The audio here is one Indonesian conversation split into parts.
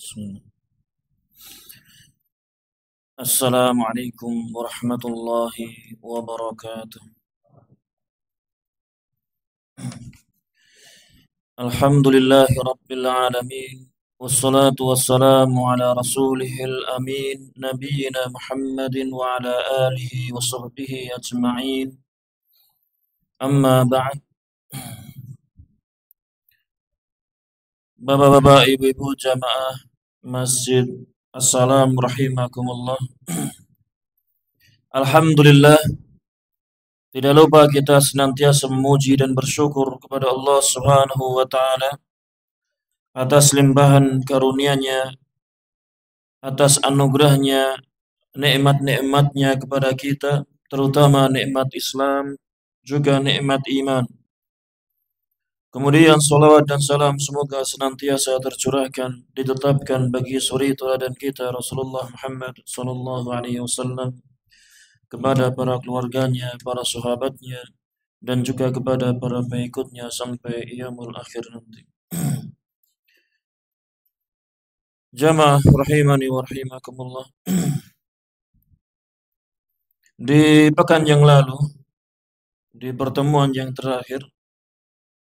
Bismillah. Assalamualaikum warahmatullahi wabarakatuh. Alhamdulillahi rabbil alamin. Wassalatu wassalamu ala rasulihil amin. Nabiyyina Muhammadin wa ala alihi wa sahbihi ajma'in. Amma ba'd. Bapak-bapak, ibu-ibu jamaah masjid, assalamu rahimakumullah. Alhamdulillah, tidak lupa kita senantiasa memuji dan bersyukur kepada Allah Subhanahu wa taala atas limpahan karunia-Nya, atas anugerahnya, nikmat-nikmatnya kepada kita, terutama nikmat Islam, juga nikmat iman. Kemudian salawat dan salam semoga senantiasa tercurahkan, ditetapkan bagi suri teladan kita Rasulullah Muhammad sallallahu alaihi wasallam, kepada para keluarganya, para sahabatnya, dan juga kepada para pengikutnya sampai yaumul akhir nanti. Jamaah rahimani wa rahimakumullah. Di pekan yang lalu, di pertemuan yang terakhir,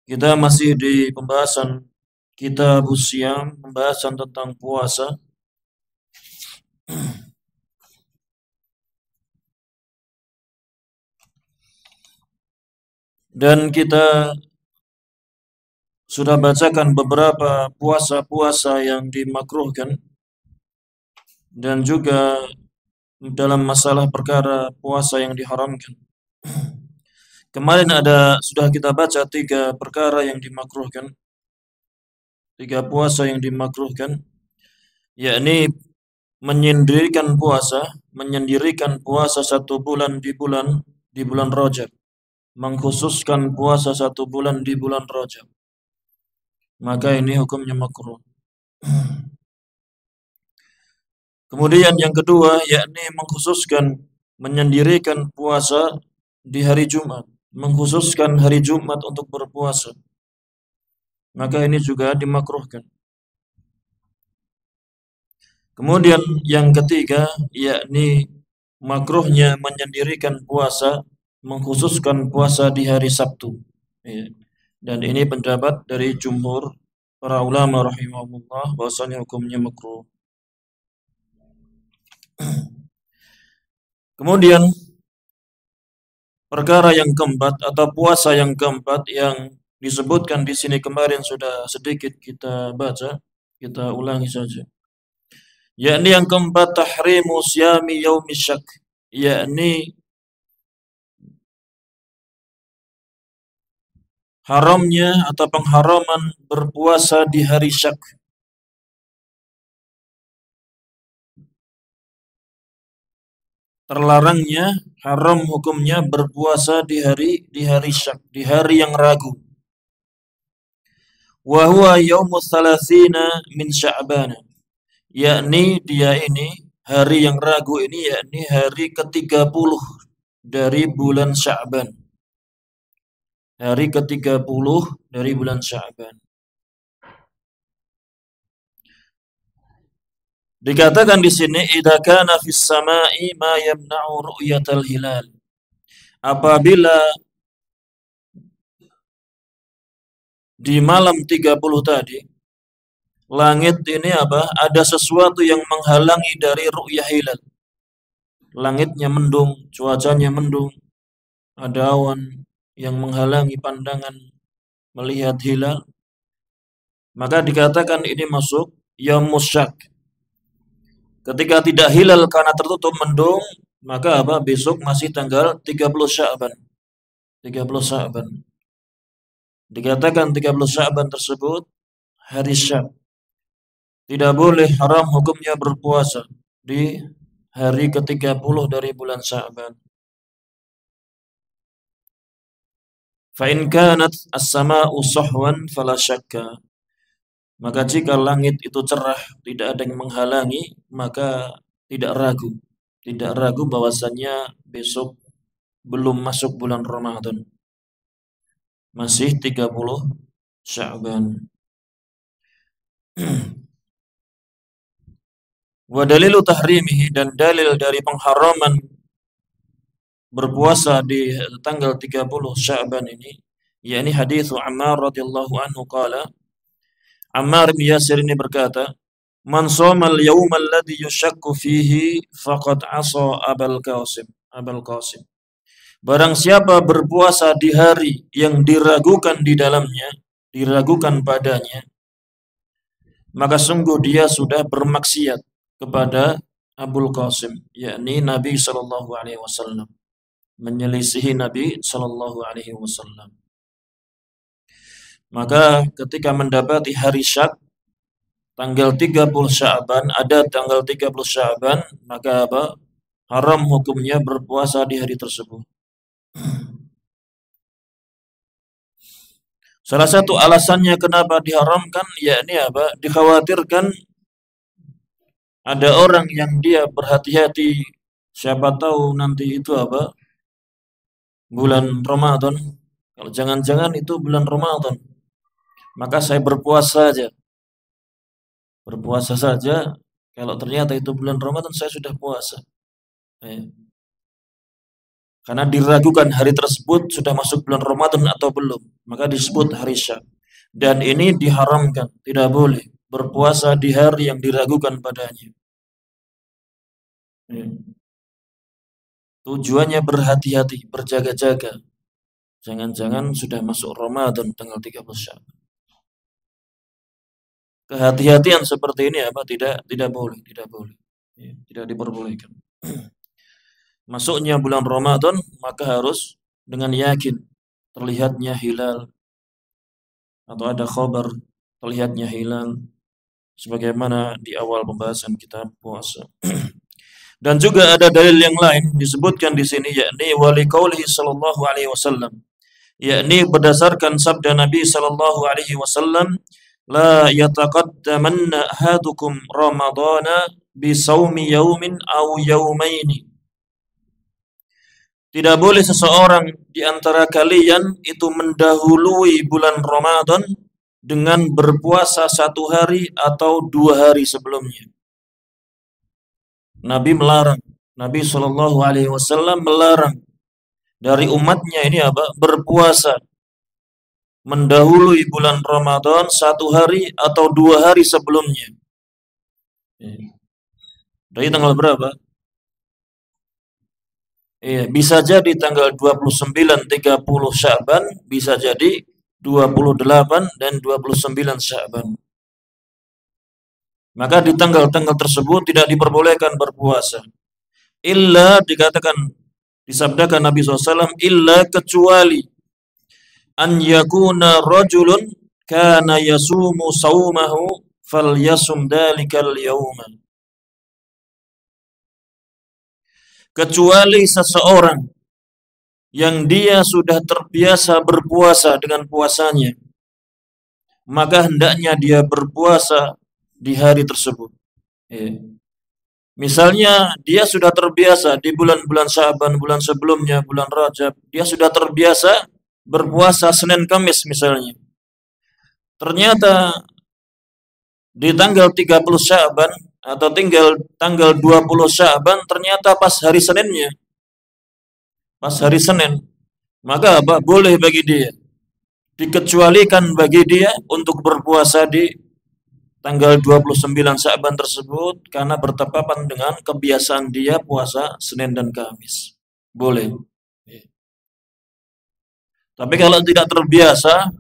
kita masih di pembahasan Kitabus Shiyam, pembahasan tentang puasa. Dan kita sudah bacakan beberapa puasa-puasa yang dimakruhkan, dan juga dalam masalah perkara puasa yang diharamkan. Kemarin sudah kita baca 3 perkara yang dimakruhkan, 3 puasa yang dimakruhkan, yakni menyendirikan puasa 1 bulan di bulan Rajab, mengkhususkan puasa 1 bulan di bulan Rajab, maka ini hukumnya makruh. Kemudian yang kedua, yakni menyendirikan puasa di hari Jumat, mengkhususkan hari Jumat untuk berpuasa, maka ini juga dimakruhkan. Kemudian yang ketiga, yakni makruhnya menyendirikan puasa, mengkhususkan puasa di hari Sabtu. Dan ini pendapat dari jumhur para ulama rahimahumullah, bahwasanya hukumnya makruh. Kemudian perkara yang keempat atau puasa yang keempat yang disebutkan di sini kemarin sudah sedikit kita baca, kita ulangi saja. Yakni yang keempat, tahrimu siyami yaumi syak, yakni haramnya atau pengharaman berpuasa di hari syak. Terlarangnya, haram hukumnya berpuasa di hari syak, di hari yang ragu. Wa huwa yaumus salasina min Sya'ban. Yakni dia ini, hari yang ragu ini yakni hari ke-30 dari bulan Sya'ban. Hari ke-30 dari bulan Sya'ban. Dikatakan di sini, idza kana fis sama'i ma yamna'u ru'yatal hilal. Apabila di malam 30 tadi, langit ini ada sesuatu yang menghalangi dari ru'yah hilal. langitnya mendung, cuacanya mendung, ada awan yang menghalangi pandangan melihat hilal, maka dikatakan ini masuk yaumus syak. Ketika tidak hilal karena tertutup mendung, maka apa? Besok masih tanggal 30 Sya'ban. 30 Sya'ban. Dikatakan 30 Sya'ban tersebut hari Syak. Tidak boleh, haram hukumnya berpuasa di hari ke-30 dari bulan Sya'ban. Fa in kanat as-sama'u sahwan fala syakka. Maka jika langit itu cerah, tidak ada yang menghalangi, maka tidak ragu. Tidak ragu bahwasannya besok belum masuk bulan Ramadan. Masih 30 Sya'ban. Wa dalilu tahrimihi, dan dalil dari pengharaman berpuasa di tanggal 30 Sya'ban ini, yakni hadis Ammar radhiyallahu anhu qala, Ammar bin Yasir ini berkata, "Man shamal yawma alladhi yushakku fihi faqad asa Abul Qasim." Abul Qasim. Barang siapa berpuasa di hari yang diragukan di dalamnya, diragukan padanya, maka sungguh dia sudah bermaksiat kepada Abul Qasim, yakni Nabi sallallahu alaihi wasallam, menyelisihi Nabi sallallahu alaihi wasallam. Maka ketika mendapati hari Syak tanggal 30 Sya'ban, ada tanggal 30 Sya'ban, maka apa? Haram hukumnya berpuasa di hari tersebut. Salah satu alasannya kenapa diharamkan, yakni apa? Dikhawatirkan ada orang yang dia berhati-hati, siapa tahu nanti itu apa? Bulan Ramadan. Kalau jangan-jangan itu bulan Ramadan, maka saya berpuasa saja. Berpuasa saja, kalau ternyata itu bulan Ramadan saya sudah puasa. Karena diragukan hari tersebut sudah masuk bulan Ramadan atau belum, maka disebut hari Syak. Dan ini diharamkan, tidak boleh berpuasa di hari yang diragukan padanya. Tujuannya berhati-hati, berjaga-jaga. Jangan-jangan sudah masuk Ramadan tanggal 30 Syawal. Kehati-hatian seperti ini apa? Tidak boleh. Tidak diperbolehkan. Masuknya bulan Ramadan, maka harus dengan yakin terlihatnya hilal atau ada khabar terlihatnya hilal, sebagaimana di awal pembahasan kita puasa. Dan juga ada dalil yang lain disebutkan di sini, yakni wali qaulihi sallallahu alaihi wasallam, yakni berdasarkan sabda Nabi sallallahu alaihi wasallam, la yataqaddamanna ahadukum ramadana bi saumi yaumin aw yaumaini. Tidak boleh seseorang di antara kalian itu mendahului bulan Ramadan dengan berpuasa 1 hari atau 2 hari sebelumnya. Nabi melarang, Nabi Shallallahu Alaihi Wasallam melarang dari umatnya ini apa? Berpuasa mendahului bulan Ramadan 1 hari atau 2 hari sebelumnya. Dari tanggal berapa? Bisa jadi tanggal 29, 30 Sya'ban, bisa jadi 28 dan 29 Sya'ban. Maka di tanggal-tanggal tersebut tidak diperbolehkan berpuasa. Illa, dikatakan, disabdakan Nabi SAW, illa kecuali an yakuna rajulun kana yasumu saumahu fal yasum dalikal yawma. Kecuali seseorang yang dia sudah terbiasa berpuasa dengan puasanya, maka hendaknya dia berpuasa di hari tersebut. Misalnya dia sudah terbiasa di bulan-bulan Sya'ban, bulan sebelumnya, bulan Rajab, dia sudah terbiasa berpuasa Senin Kamis misalnya. Ternyata di tanggal 30 Sya'ban atau tanggal 20 Sya'ban, ternyata pas hari Seninnya, pas hari Senin, maka apa? Boleh bagi dia, dikecualikan bagi dia untuk berpuasa di tanggal 29 Sya'ban tersebut karena bertepatan dengan kebiasaan dia puasa Senin dan Kamis. Boleh. Tapi kalau tidak terbiasa,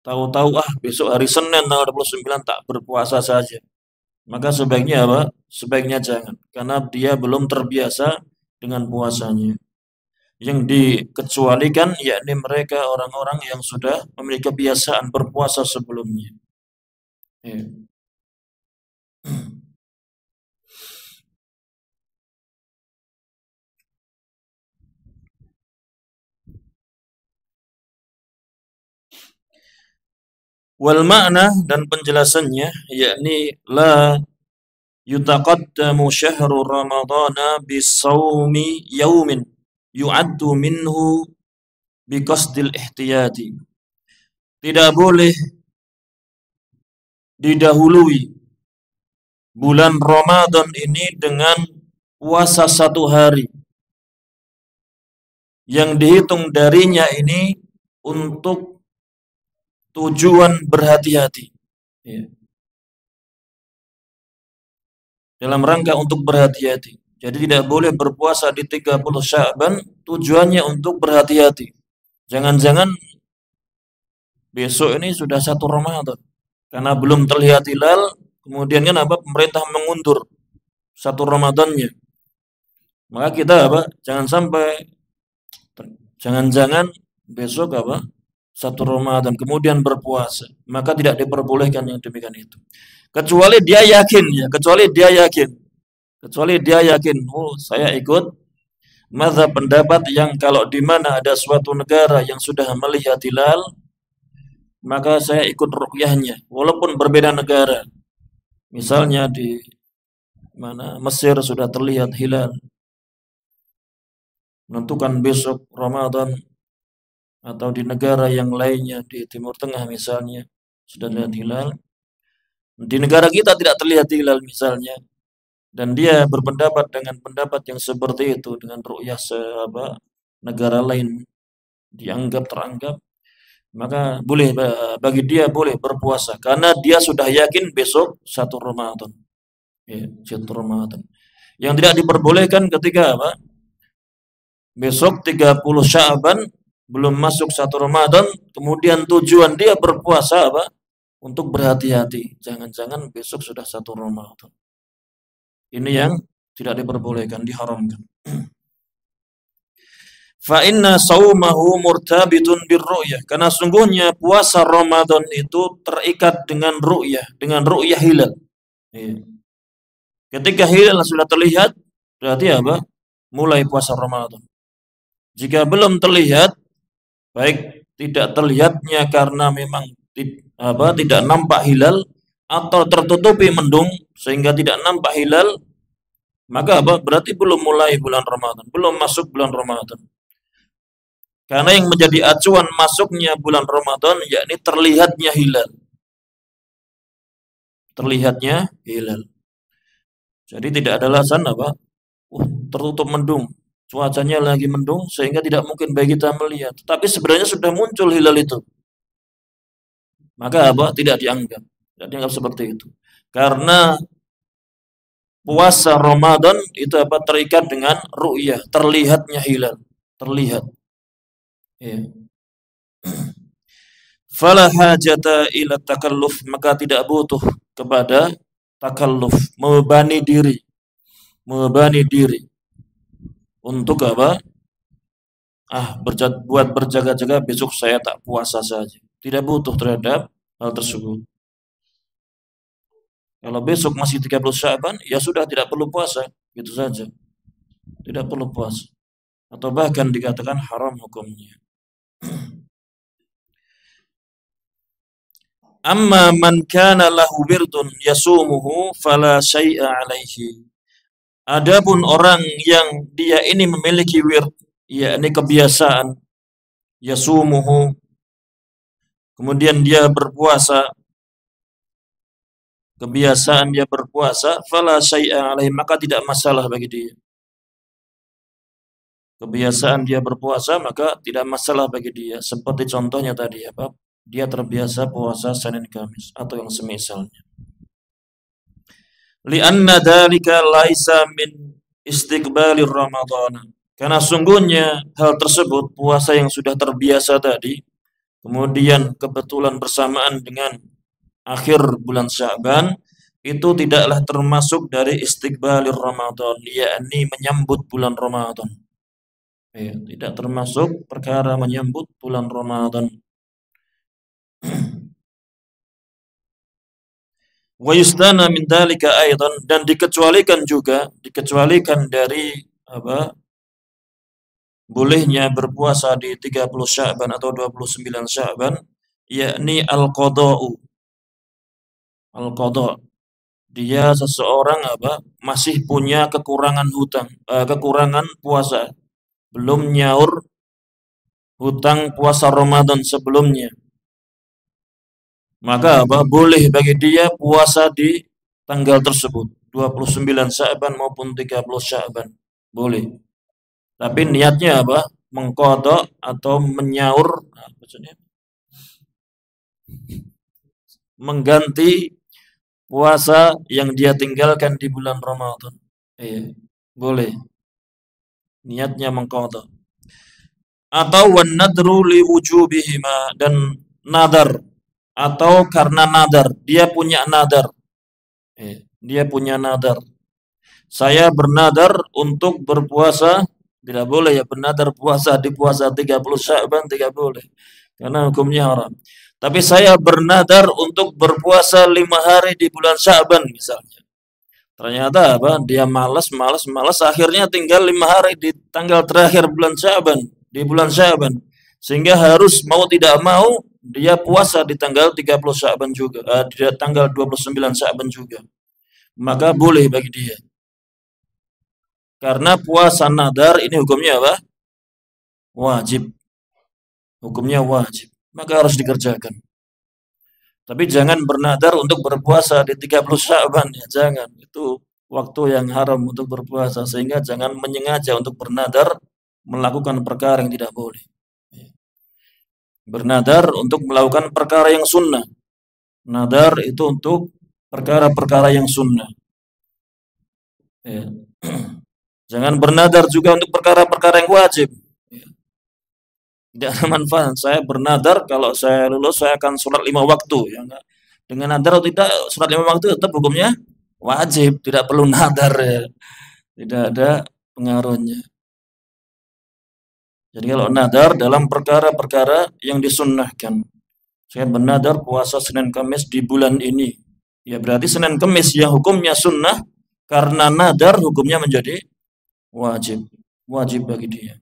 tahu-tahu besok hari Senin tanggal 29 tak berpuasa saja. Maka sebaiknya apa? Sebaiknya jangan. Karena dia belum terbiasa dengan puasanya. Yang dikecualikan yakni mereka orang-orang yang sudah memiliki kebiasaan berpuasa sebelumnya. Ya. Wal makna dan penjelasannya yakni la yutaqaddamu syahru ramadhana bisawmi yaumin yu'addu minhu biqasdil ihtiyati. Tidak boleh didahului bulan Ramadan ini dengan puasa satu hari yang dihitung darinya ini untuk tujuan berhati-hati. Ya. Dalam rangka untuk berhati-hati. Jadi tidak boleh berpuasa di 30 Sya'ban tujuannya untuk berhati-hati. Jangan-jangan besok ini sudah 1 Ramadan. Karena belum terlihat hilal, kemudian kan pemerintah mengundur 1 Ramadannya. Maka kita jangan sampai jangan-jangan besok 1 Ramadan kemudian berpuasa. Maka tidak diperbolehkan yang demikian itu. Kecuali dia yakin, saya ikut mazhab pendapat yang kalau di mana ada suatu negara yang sudah melihat hilal, maka saya ikut ruqyahnya walaupun berbeda negara. Misalnya di mana Mesir sudah terlihat hilal, menentukan besok Ramadan, atau di negara yang lainnya di Timur Tengah misalnya sudah terlihat hilal. Di negara kita tidak terlihat hilal misalnya, dan dia berpendapat dengan pendapat yang seperti itu dengan ru'yah negara lain teranggap, maka boleh bagi dia boleh berpuasa karena dia sudah yakin besok 1 Ramadan. Ya, 1 Ramadan. Yang tidak diperbolehkan ketika besok 30 Sya'ban belum masuk 1 Ramadan, kemudian tujuan dia berpuasa untuk berhati-hati. Jangan-jangan besok sudah 1 Ramadan. Ini yang tidak diperbolehkan, diharamkan. Fa inna saumahu murtabitun birru'yah. Karena sungguhnya puasa Ramadan itu terikat dengan ru'yah hilal. Ketika hilal sudah terlihat, berarti mulai puasa Ramadan. Jika belum terlihat, baik tidak terlihatnya karena memang tidak nampak hilal atau tertutupi mendung sehingga tidak nampak hilal, maka berarti belum mulai bulan Ramadan, belum masuk bulan Ramadan. Karena yang menjadi acuan masuknya bulan Ramadan yakni terlihatnya hilal. Jadi tidak ada alasan tertutup mendung, cuacanya lagi mendung sehingga tidak mungkin bagi kita melihat. Tapi sebenarnya sudah muncul hilal itu. Maka tidak dianggap seperti itu. Karena puasa Ramadan itu terikat dengan ru'yah, terlihatnya hilal, terlihat. Ya. Fala hajata ila takalluf, maka tidak butuh kepada takalluf, membebani diri untuk buat berjaga-jaga besok saya tak puasa saja. Tidak butuh terhadap hal tersebut. Kalau besok masih 30 Sya'ban, ya sudah tidak perlu puasa, gitu saja. Tidak perlu puasa. Atau bahkan dikatakan haram hukumnya. Amma man kana lahu wirdun yasumuhu fala syai'a alaihi. Adapun orang yang dia ini memiliki wird, yakni kebiasaan, yasumuhu, kemudian dia berpuasa, kebiasaan dia berpuasa, fala syai'a alaihi, maka tidak masalah bagi dia. Kebiasaan dia berpuasa, maka tidak masalah bagi dia. Seperti contohnya tadi dia terbiasa puasa Senin Kamis atau yang semisalnya. Lianna dzalika laisa min istiqbalir Ramadhan. Karena sungguhnya hal tersebut, puasa yang sudah terbiasa tadi, kemudian kebetulan bersamaan dengan akhir bulan Sya'ban, itu tidaklah termasuk dari istiqbalir Ramadan, yakni menyambut bulan Ramadan. Ya, tidak termasuk perkara menyambut bulan Ramadan. Wa yustana min dzalika aidan, dan dikecualikan dari apa? Bolehnya berpuasa di 30 Sya'ban atau 29 Sya'ban, yakni al-qada'u. Al-qada'. Dia seseorang masih punya kekurangan kekurangan puasa, belum nyaur hutang puasa Ramadan sebelumnya. Maka boleh bagi dia puasa di tanggal tersebut, 29 Sya'ban maupun 30 Sya'ban. Boleh. Tapi niatnya mengqadha atau menyaur, maksudnya mengganti puasa yang dia tinggalkan di bulan Ramadan. Iya, boleh. Niatnya mengqadha. Atau wan nadru li wujubihima, dan nadar, atau karena nadar, dia punya nadar. Dia punya nadar. Saya bernadar untuk berpuasa, tidak boleh ya bernadar puasa di puasa 30 Sya'ban, tidak boleh. Karena hukumnya haram. Tapi saya bernadar untuk berpuasa 5 hari di bulan Sya'ban misalnya. Ternyata dia malas, akhirnya tinggal 5 hari di tanggal terakhir bulan Sya'ban, di bulan Sya'ban. Sehingga harus mau tidak mau dia puasa di tanggal 30 Sya'ban juga, di tanggal 29 Sya'ban juga. Maka boleh bagi dia. Karena puasa nadar ini hukumnya wajib. Hukumnya wajib. Maka harus dikerjakan. Tapi jangan bernadar untuk berpuasa di 30 Sya'ban, ya jangan. Itu waktu yang haram untuk berpuasa, sehingga jangan menyengaja untuk bernadar melakukan perkara yang tidak boleh. Bernadar untuk melakukan perkara yang sunnah. Nadar itu untuk perkara-perkara yang sunnah. Ya. Jangan bernadar juga untuk perkara-perkara yang wajib. Tidak ada manfaat. Saya bernadar kalau saya lulus saya akan sholat 5 waktu. Ya, dengan nadar atau tidak, sholat 5 waktu tetap hukumnya wajib. Tidak perlu nadar. Ya. Tidak ada pengaruhnya. Jadi kalau nadar dalam perkara-perkara yang disunnahkan. Saya bernadar puasa Senin Kamis di bulan ini. Ya berarti Senin Kamis yang hukumnya sunnah, karena nadar hukumnya menjadi wajib. Wajib bagi dia.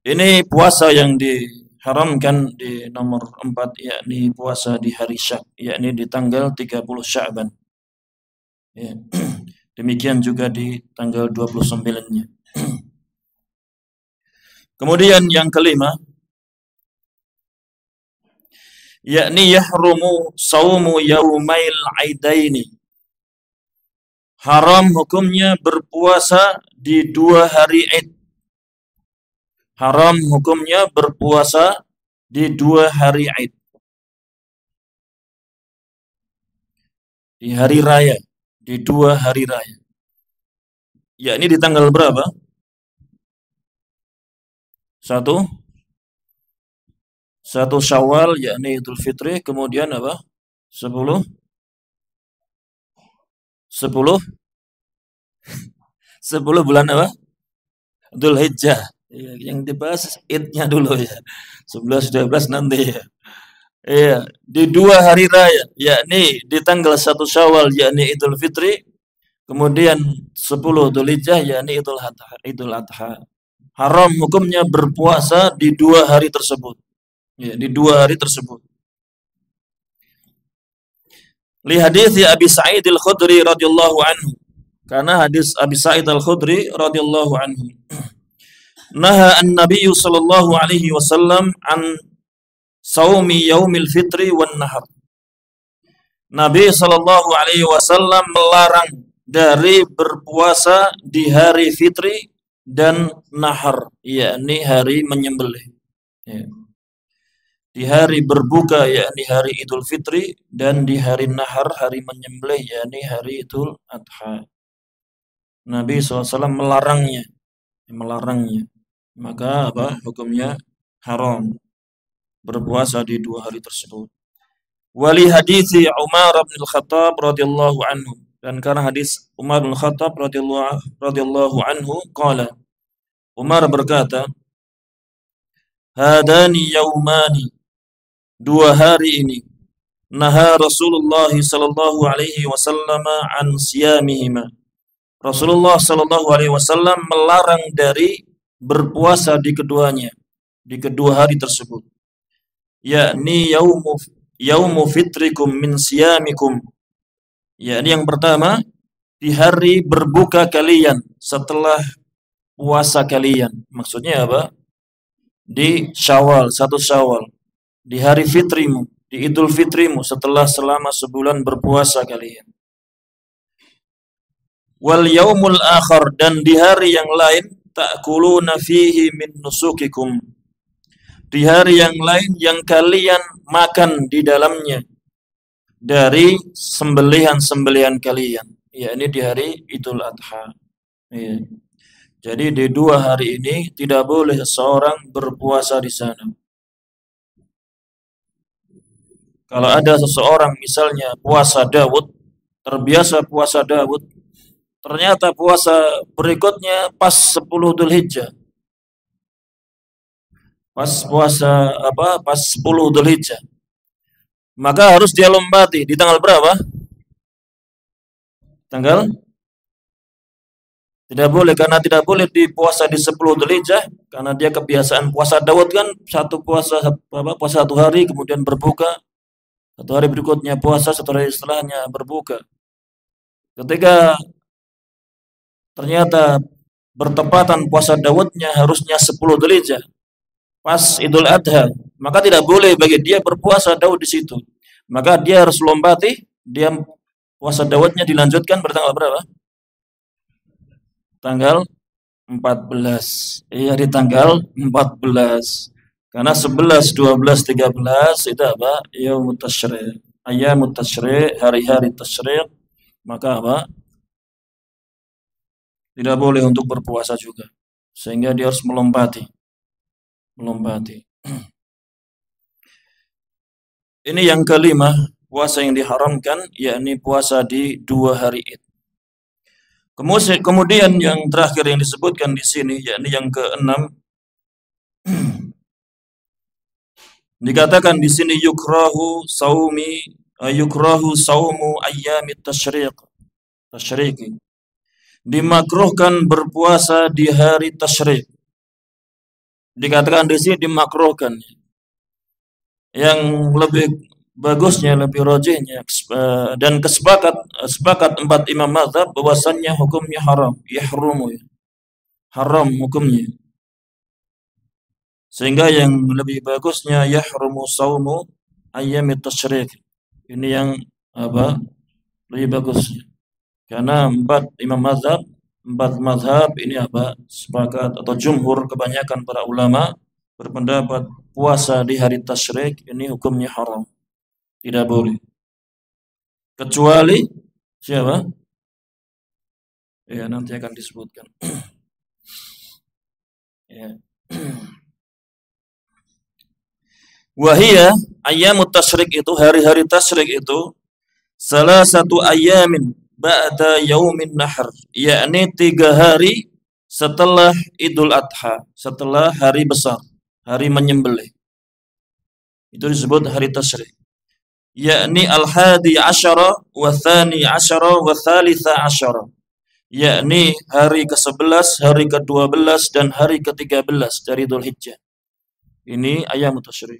Ini puasa yang diharamkan di nomor 4, yakni puasa di hari Syak, yakni di tanggal 30 Sya'ban. Ya. Demikian juga di tanggal 29-nya. Kemudian yang kelima, yakni yahrumu saumu yaumail aidaini. Haram hukumnya berpuasa di 2 hari Id. Haram hukumnya berpuasa di 2 hari Id. Di hari raya, di 2 hari raya. Yakni di tanggal berapa? 1 Syawal, yakni Idul Fitri, kemudian 10 bulan Dzul Hijjah. Yang dibahas Idnya dulu ya. 11 12 nanti ya. Iya, di 2 hari raya, yakni di tanggal 1 Syawal yakni Idul Fitri, kemudian 10 Dzulhijjah yakni Idul Adha. Haram hukumnya berpuasa di 2 hari tersebut. Ya, di 2 hari tersebut. Li hadits Abi Sa'id Al-Khudri radhiyallahu anhu. Karena hadis Abi Sa'id Al-Khudri radhiyallahu anhu. Naha an-Nabi sallallahu alaihi wasallam an saumi yaumil fitri wan nahar. Nabi sallallahu alaihi wasallam melarang dari berpuasa di hari fitri dan nahar, yakni hari menyembelih. Ya. di hari berbuka yakni hari Idul Fitri, dan di hari nahar, hari menyembelih yakni hari Idul Adha. Nabi SAW melarangnya. Maka apa? Hukumnya haram berpuasa di 2 hari tersebut. Wali hadithi Umar bin Khattab radhiyallahu anhu, dan karena hadis Umar bin Khattab radhiyallahu anhu qala, Umar berkata, hadani yaumani, 2 hari ini, naha Rasulullah sallallahu alaihi wasallam an siyamihima, Rasulullah sallallahu alaihi wasallam melarang dari berpuasa di keduanya, di kedua hari tersebut, yakni yaumu fitrikum min siyamikum, yakni yang pertama di hari berbuka kalian setelah puasa kalian. Maksudnya apa? Di Syawal, 1 Syawal, di hari fitrimu, di Idul Fitrimu setelah selama sebulan berpuasa kalian. Wal yaumul akhar, dan di hari yang lain, ta'kuluna fihi min nusukikum, di hari yang lain yang kalian makan di dalamnya dari sembelihan-sembelihan kalian, yakni di hari Idul Adha. Ya. Jadi di 2 hari ini tidak boleh seseorang berpuasa di sana. Kalau ada seseorang misalnya puasa Daud, terbiasa puasa Daud, ternyata puasa berikutnya pas 10 Dzulhijjah. Pas puasa apa? Pas 10 Dzulhijjah. Maka harus dia lompati di tanggal berapa? Tanggal? Tidak boleh, karena tidak boleh dipuasa di 10 Dzulhijjah, karena dia kebiasaan puasa Daud kan puasa 1 hari kemudian berbuka, 1 hari berikutnya puasa, 1 hari setelahnya berbuka. Ketika ternyata bertepatan puasa Daudnya harusnya 10 Dzulhijjah, pas Idul Adha, maka tidak boleh bagi dia berpuasa Daud di situ. Maka dia harus lompati, dia puasa Daudnya dilanjutkan bertanggal berapa? Tanggal 14. Iya, di tanggal 14. Karena 11, 12, 13 itu apa? Yaumut Tasyrik. Ayyamut Tasyrik, hari-hari tasyrik. Maka apa? Tidak boleh untuk berpuasa juga. Sehingga dia harus melompati. Ini yang kelima, puasa yang diharamkan, yakni puasa di 2 hari Id. Kemudian yang terakhir yang disebutkan di sini, yakni yang ke-6, dikatakan di sini yukrahu saumu ayyamit tasyriki. Dimakruhkan berpuasa di hari tasyrik. Dikatakan di sini dimakruhkan. Yang lebih bagusnya, lebih rajihnya, dan sepakat 4 imam mazhab bahwasannya hukumnya haram, haram hukumnya. Sehingga yang lebih bagusnya yahrumu saumu ayyamit tasyrik. Ini yang apa? Lebih bagusnya. Karena 4 imam mazhab, 4 mazhab ini apa? Sepakat atau jumhur kebanyakan para ulama berpendapat puasa di hari tasyrik ini hukumnya haram. Tidak boleh. Kecuali siapa? Ya, nanti akan disebutkan. Ya. Wahia ayyamut tasyrik itu, hari-hari tasyrik itu, salah satu ayamin ba'da yaumin nahr, yakni 3 hari setelah Idul Adha, setelah hari besar, hari menyembelih. Itu disebut hari tasyrik. Yakni al-hadi asyara wa thani asyara wa thalitha asyara, yakni hari ke-11, hari ke-12 dan hari ke-13 dari Dzulhijjah. Ini ayyamut tasyrik.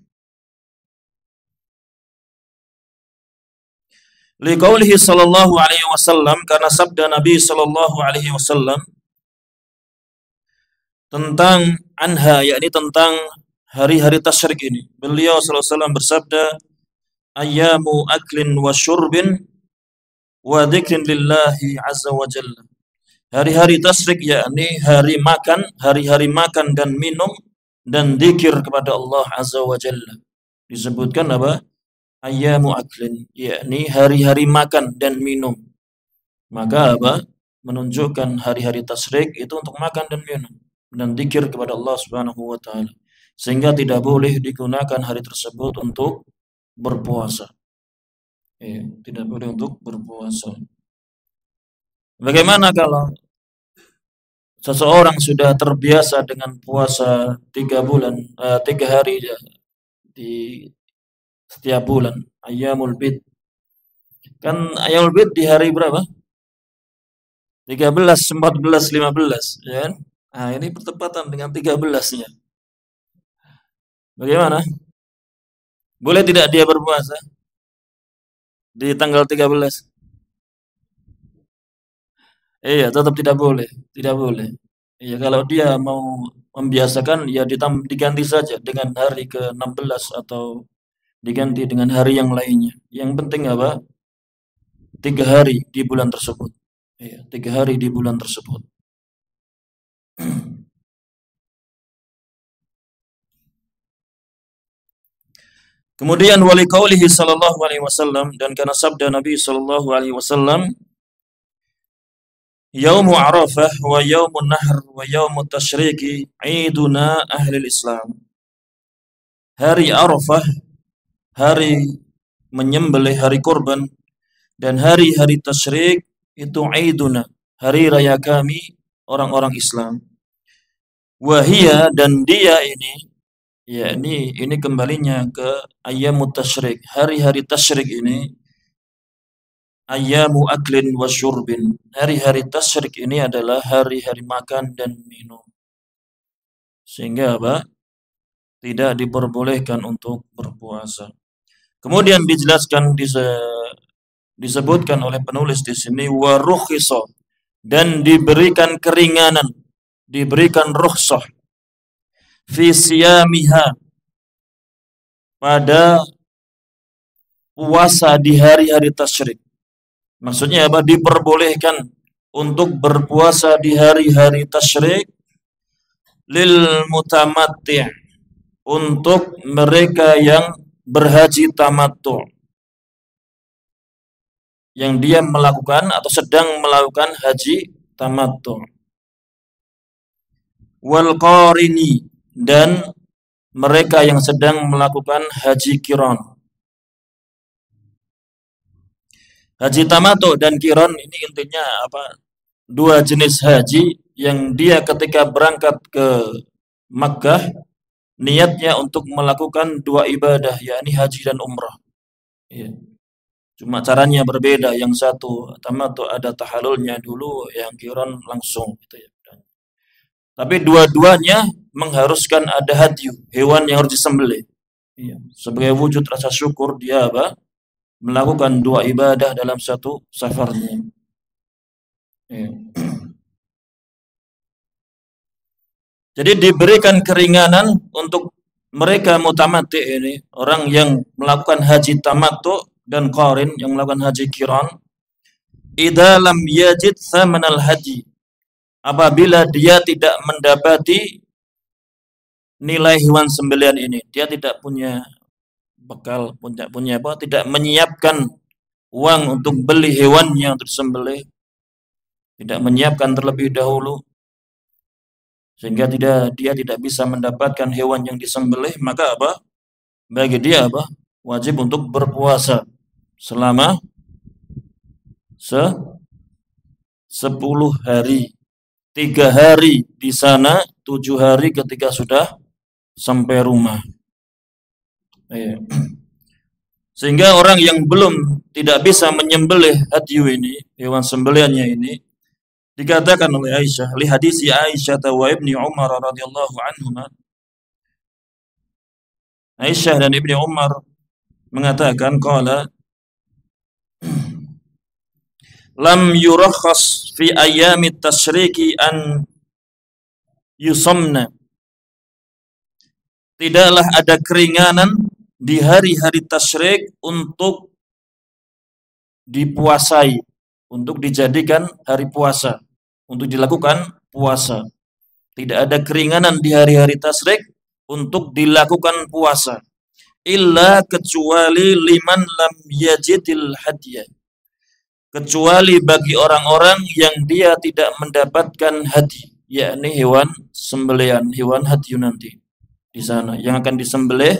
Liqaulihi sallallahu alaihi wasallam, karena sabda Nabi sallallahu alaihi wasallam tentang anha, yakni tentang hari-hari tasyrik ini. Beliau sallallahu alaihi wasallam bersabda, ayyamu aklin wa syurbin wa dzikrin lillahi azza wa jalla. Hari-hari tasyrik yakni hari-hari makan dan minum dan zikir kepada Allah azza wa jalla. Disebutkan apa? Ayyamu aklin, yakni hari-hari makan dan minum. Maka apa? Menunjukkan hari-hari tasyrik itu untuk makan dan minum dan zikir kepada Allah Subhanahu wa taala. Sehingga tidak boleh digunakan hari tersebut untuk berpuasa. Tidak boleh untuk berpuasa. Bagaimana kalau seseorang sudah terbiasa dengan puasa 3 hari di setiap bulan, Ayyamul Bid. Kan Ayyamul Bid di hari berapa? 13, 14, 15, ya kan? Nah, ini bertepatan dengan 13-nya. Bagaimana? Boleh tidak dia berpuasa di tanggal 13? Iya, tetap tidak boleh, tidak boleh. Iya, kalau dia mau membiasakan ya diganti saja dengan hari ke-16 atau diganti dengan hari yang lainnya. Yang penting apa? 3 hari di bulan tersebut. Iya, 3 hari di bulan tersebut. Kemudian wali qaulihi sallallahu alaihi wasallam, dan karena sabda Nabi sallallahu alaihi wasallam, Yaumu Arafah wa yaumun nahr wa yaumut tasyriki iduna ahli Islam. Hari Arafah, hari menyembelih, hari kurban, dan hari-hari tasyrik itu iduna, hari raya kami orang-orang Islam. Wahia, dan dia ini, yakni ini kembalinya ke ayyamut tasyrik. Hari-hari tasyrik ini ayyamu aklin wa syurbin. Hari-hari tasyrik ini adalah hari-hari makan dan minum. Sehingga apa? Tidak diperbolehkan untuk berpuasa. Kemudian dijelaskan, disebutkan oleh penulis di sini warukhisa, dan diberikan keringanan, diberikan rukhsah fi siyamiha, pada puasa di hari-hari tasyrik. Maksudnya apa? Diperbolehkan untuk berpuasa di hari-hari tasyrik lil mutamatti', untuk mereka yang berhaji tamattu', yang dia melakukan atau sedang melakukan haji tamattu'. Wal qarini, dan mereka yang sedang melakukan haji qiran. Haji tamattu dan qiran ini intinya apa? 2 jenis haji yang dia ketika berangkat ke Makkah niatnya untuk melakukan 2 ibadah, yakni haji dan umrah. Ya. Cuma caranya berbeda. Yang satu tamattu ada tahallulnya dulu, yang qiran langsung gitu ya. Tapi dua-duanya mengharuskan ada hadyu, hewan yang harus disembelih. Ya. Sebagai wujud rasa syukur dia apa? Melakukan 2 ibadah dalam satu safarnya. Ya. Jadi diberikan keringanan untuk mereka mutamati ini, orang yang melakukan haji tamattu dan qarin, yang melakukan haji qiran, idza lam yajid thamanal haji, apabila dia tidak mendapati nilai hewan sembelihan ini, dia tidak punya bekal, tidak menyiapkan uang untuk beli hewan yang tersembelih, tidak menyiapkan terlebih dahulu, sehingga dia tidak bisa mendapatkan hewan yang disembelih, maka apa? Bagi dia apa? Wajib untuk berpuasa selama 10 hari. 3 hari di sana, 7 hari ketika sudah sampai rumah. Sehingga orang yang tidak bisa menyembelih hadyu ini, hewan sembelihannya ini, dikatakan oleh Aisyah, li hadisi Aisyah wa Ibni Umar radhiyallahu anhuma. Aisyah dan Ibni Umar mengatakan qala lam yurakhas fi ayyamit tasyriki an yusamna. Tidaklah ada keringanan di hari-hari tasyrik untuk dipuasai, untuk dijadikan hari puasa, untuk dilakukan puasa. Tidak ada keringanan di hari-hari tasyrik untuk dilakukan puasa. illa kecuali liman lam yajidil hadiah, kecuali bagi orang-orang yang dia tidak mendapatkan hadi, yakni hewan sembelihan, hewan hadyu nanti di sana yang akan disembelih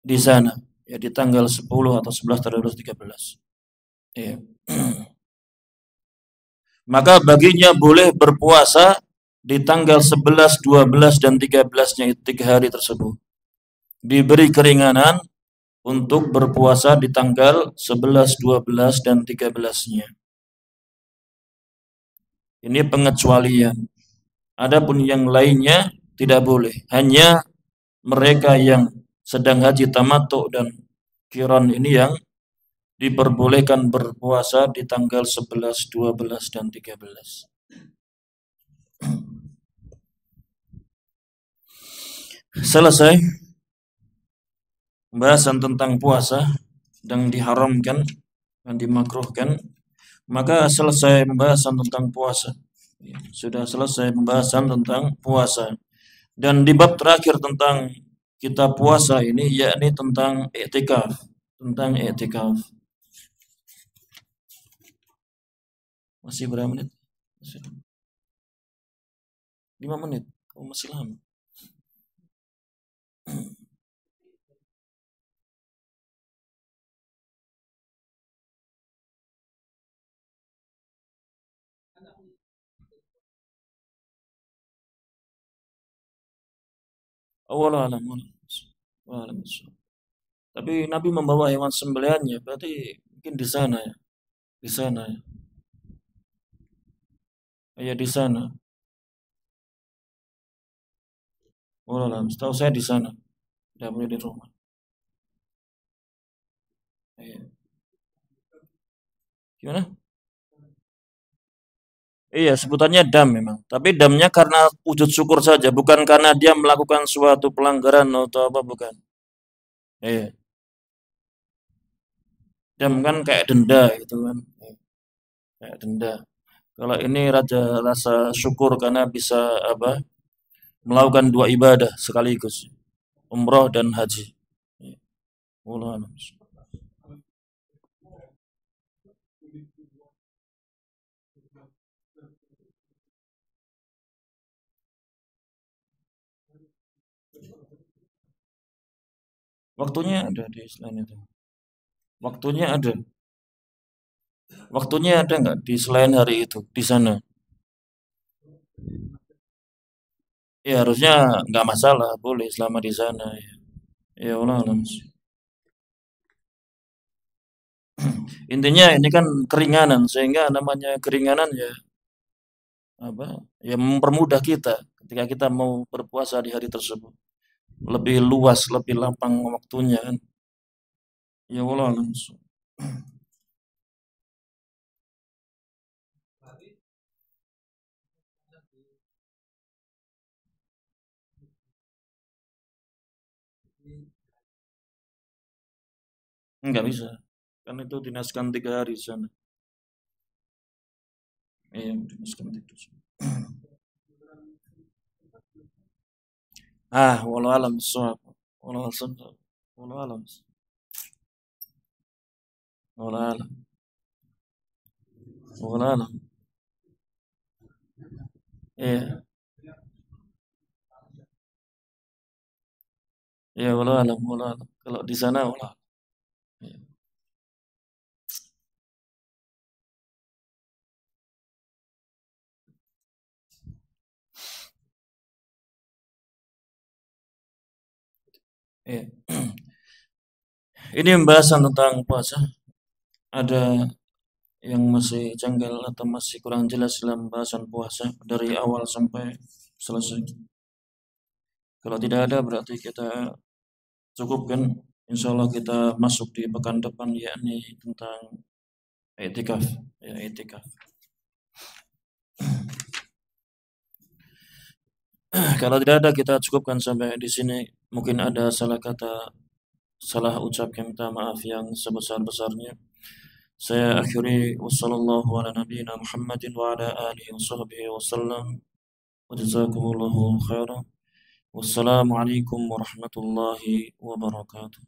di sana, ya di tanggal 10 atau 11 atau 13. Ya. Maka baginya boleh berpuasa di tanggal 11, 12 dan 13-nya itu 3 hari tersebut. Diberi keringanan untuk berpuasa di tanggal 11, 12 dan 13-nya. Ini pengecualian. Adapun yang lainnya tidak boleh. Hanya mereka yang sedang haji tamattu dan qiran ini yang diperbolehkan berpuasa di tanggal 11, 12 dan 13. Selesai pembahasan tentang puasa yang diharamkan dan dimakruhkan, maka selesai pembahasan tentang puasa. Sudah selesai pembahasan tentang puasa. Dan di bab terakhir tentang kita puasa ini, yakni tentang i'tikaf. Tentang i'tikaf. Masih berapa menit? 5 menit. Oh, masih lama. Awalan. Tapi Nabi membawa hewan sembelihannya, berarti mungkin di sana ya. Di sana ya. Ya di sana. Awalan, setahu saya di sana. Tidak boleh di rumah. Ya. Gimana? Iya, sebutannya dam memang. Tapi damnya karena wujud syukur saja, bukan karena dia melakukan suatu pelanggaran atau apa, bukan. Iya. Dam kan kayak denda gitu kan. Kayak denda. Kalau ini rasa syukur karena bisa apa? Melakukan 2 ibadah sekaligus. Umroh dan haji. Wallahu a'lam. Waktunya ada di selain itu. Waktunya ada. Waktunya ada nggak di selain hari itu di sana? Ya harusnya nggak masalah, boleh selama di sana. Ya, ya Allah alam. Intinya ini kan keringanan, sehingga namanya keringanan ya apa? Ya mempermudah kita ketika kita mau berpuasa di hari tersebut. Lebih luas, lebih lapang waktunya kan. Ya Allah alam. Enggak bisa. Kan itu dinaskan 3 hari di sana. Iya, dinaskan 3 hari. Walau alam bisawab. Walau alam. Walau alam. Walau alam. Walau alam. Iya, iya walau alam, walau alam. Kalau di sana walau alam. Iya. Iya. Ini pembahasan tentang puasa. Ada yang masih janggal atau masih kurang jelas dalam pembahasan puasa dari awal sampai selesai? Kalau tidak ada berarti kita cukupkan. Insya Allah kita masuk di pekan depan, yakni tentang etikaf. Ya, etikaf. Kalau tidak ada kita cukupkan sampai di sini. Mungkin ada salah kata, salah ucap, yang minta maaf yang sebesar-besarnya. Saya akhiri wassallallahu ala nabiyyina Muhammadin wa ala alihi wa sahbihi wasallam wa jazakumullahu khairan. Wassalamualaikum warahmatullahi wabarakatuh.